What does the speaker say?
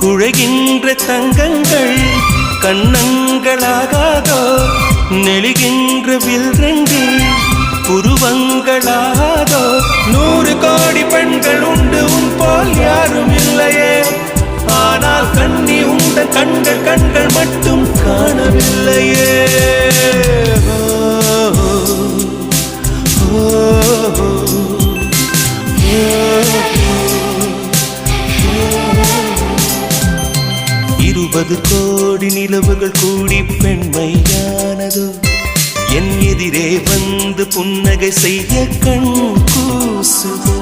குழைகின்ற தங்கங்கள் கண்ணங்களாகாதோ நெளிகின்ற வில்ரங்கில் புருவங்களாகாதோ 100 கோடி பெண்கள் உண்டு உன் போல் யாரும் இல்லையே ஆனால் கண்ணி உண்ட கண்கள் கண்கள் மட்டும் காணவில்லையே இருபது கோடி நிலவுகள் கூடி பெண்மையானதோ என் எதிரே வந்து புன்னகை செய்ய கண் கூசுதோ